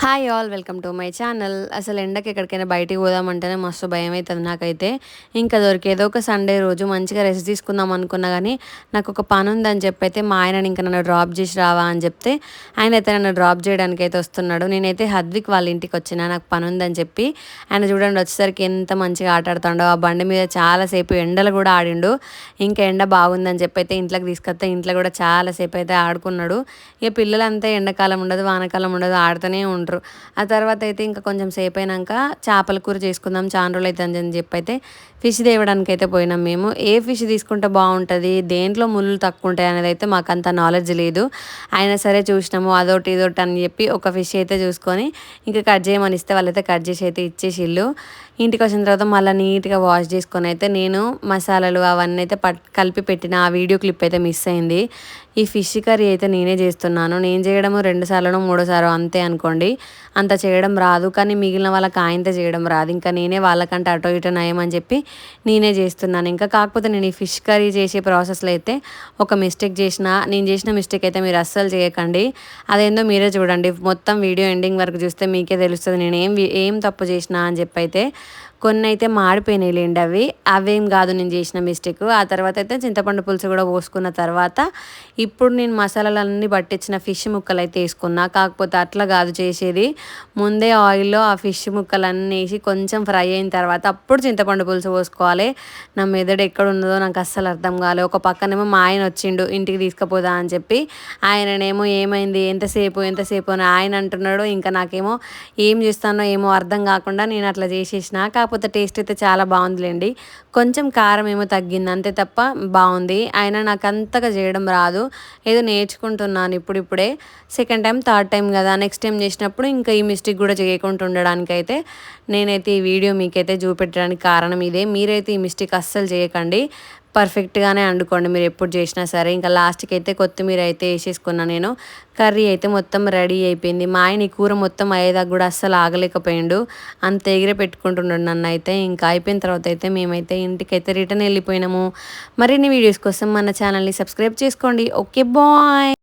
Hi all welcome to my channel. అసలు ఎండకి ఎక్కడికైనా బయటికి పోదామంటేనే మస్తు భయం అవుతుంది నాకైతే. ఇంకా దొరికేదో ఒక సండే రోజు మంచిగా రెస్ట్ తీసుకుందాం అనుకున్నా కానీ నాకు ఒక పని ఉందని చెప్పి అయితే మా ఆయన ఇంకా నన్ను డ్రాప్ చేసి రావా అని చెప్తే ఆయన అయితే నన్ను డ్రాప్ చేయడానికి అయితే వస్తున్నాడు. నేనైతే హద్విక్ వాళ్ళ ఇంటికి వచ్చిన, నాకు పని ఉందని చెప్పి. ఆయన చూడండి వచ్చేసరికి ఎంత మంచిగా ఆట ఆడుతాడో, ఆ బండి మీద చాలాసేపు ఎండలు కూడా ఆడిండు. ఇంకా ఎండ బాగుందని చెప్పి అయితే ఇంట్లోకి తీసుకొస్తే ఇంట్లో కూడా చాలాసేపు అయితే ఆడుకున్నాడు. ఇక పిల్లలంతా ఎండాకాలం ఉండదు వానాకాలం ఉండదు ఆడుతూనే ఉంటారు. ఆ తర్వాత అయితే ఇంకా కొంచెం సేపు అయినాక చేపల కూర చేసుకుందాం చాలా రోజులు అవుతుంది అని చెప్పి అయితే ఫిష్ తేవడానికి అయితే పోయినాం మేము. ఏ ఫిష్ తీసుకుంటే బాగుంటుంది, దేంట్లో ముళ్ళు తక్కువ ఉంటాయి అనేది అయితే మాకు అంత నాలెడ్జ్ లేదు. అయినా సరే చూసినాము అదొకటి ఇదొకటి అని చెప్పి ఒక ఫిష్ అయితే చూసుకొని ఇంకా కట్ చేయమని ఇస్తే వాళ్ళైతే కట్ చేసి అయితే ఇచ్చేసిళ్ళు. ఇంటికి వచ్చిన తర్వాత మళ్ళీ నీట్గా వాష్ చేసుకొని అయితే నేను మసాలాలు అవన్నీ అయితే కలిపి పెట్టిన ఆ వీడియో క్లిప్ అయితే మిస్ అయింది. ఈ ఫిష్ కర్రీ అయితే నేనే చేస్తున్నాను. నేను చేయడము 2 సార్లు 3 సార్లు అంతే అనుకోండి, అంత చేయడం రాదు. కానీ మిగిలిన వాళ్ళకి ఆయనతో చేయడం రాదు. ఇంకా నేనే వాళ్ళకంటే అటో ఇటో నయమని చెప్పి నేనే చేస్తున్నాను. ఇంకా కాకపోతే నేను ఈ ఫిష్ కర్రీ చేసే ప్రాసెస్లో అయితే ఒక మిస్టేక్ చేసిన. నేను చేసిన మిస్టేక్ అయితే మీరు అస్సలు చేయకండి. అదేందో మీరే చూడండి, మొత్తం వీడియో ఎండింగ్ వరకు చూస్తే మీకే తెలుస్తుంది నేను ఏం తప్పు చేసిన అని చెప్పి అయితే. కొన్ని అయితే మాడిపోయినాయి లేండి, అవేం కాదు నేను చేసిన మిస్టేక్. ఆ తర్వాత అయితే చింతపండు పులుసు కూడా పోసుకున్న తర్వాత ఇప్పుడు నేను మసాలాలన్నీ పట్టించిన ఫిష్ ముక్కలు అయితే వేసుకున్నా. కాకపోతే అట్లా కాదు చేసేది, ముందే ఆయిల్లో ఆ ఫిష్ ముక్కలన్నీ వేసి కొంచెం ఫ్రై అయిన తర్వాత అప్పుడు చింతపండు పులుసు పోసుకోవాలి. నా మెదడు ఎక్కడ ఉన్నదో నాకు అస్సలు అర్థం కాలేదు. ఒక పక్కనేమో మా ఆయన వచ్చిండు ఇంటికి తీసుకుపోదా అని చెప్పి, ఆయననేమో ఏమైంది ఎంతసేపు అని ఆయన అంటున్నాడు. ఇంకా నాకేమో ఏం చేస్తానో ఏమో అర్థం కాకుండా నేను అట్లా చేసేసిన. కాకపోతే టేస్ట్ అయితే చాలా బాగుందిలేండి. కొంచెం కారం ఏమో తగ్గింది అంతే తప్ప బాగుంది. అయినా నాకు అంతగా చేయడం రాదు, ఏదో నేర్చుకుంటున్నాను ఇప్పుడిప్పుడే. సెకండ్ టైం థర్డ్ టైం కదా, నెక్స్ట్ టైం చేసినప్పుడు ఇంకా ఈ మిస్టేక్ కూడా చేయకుండా ఉండడానికి అయితే నేనైతే ఈ వీడియో మీకైతే చూపెట్టడానికి కారణం ఇదే. మీరైతే ఈ మిస్టేక్ అస్సలు చేయకండి, పర్ఫెక్ట్గానే వండుకోండి మీరు ఎప్పుడు చేసినా సరే. ఇంకా లాస్ట్కి అయితే కొత్తిమీర అయితే వేసేసుకున్నాను నేను. కర్రీ అయితే మొత్తం రెడీ అయిపోయింది. మా ఆయన ఈ కూర మొత్తం అయ్యేదాకా కూడా అస్సలు ఆగలేకపోయిండు, అంత ఎగిరే పెట్టుకుంటున్నాడు నన్ను అయితే. ఇంకా అయిపోయిన తర్వాత అయితే మేమైతే ఇంటికైతే రిటర్న్ వెళ్ళిపోయినాము. మరిన్ని వీడియోస్ కోసం మన ఛానల్ని సబ్స్క్రైబ్ చేసుకోండి. Okay bye.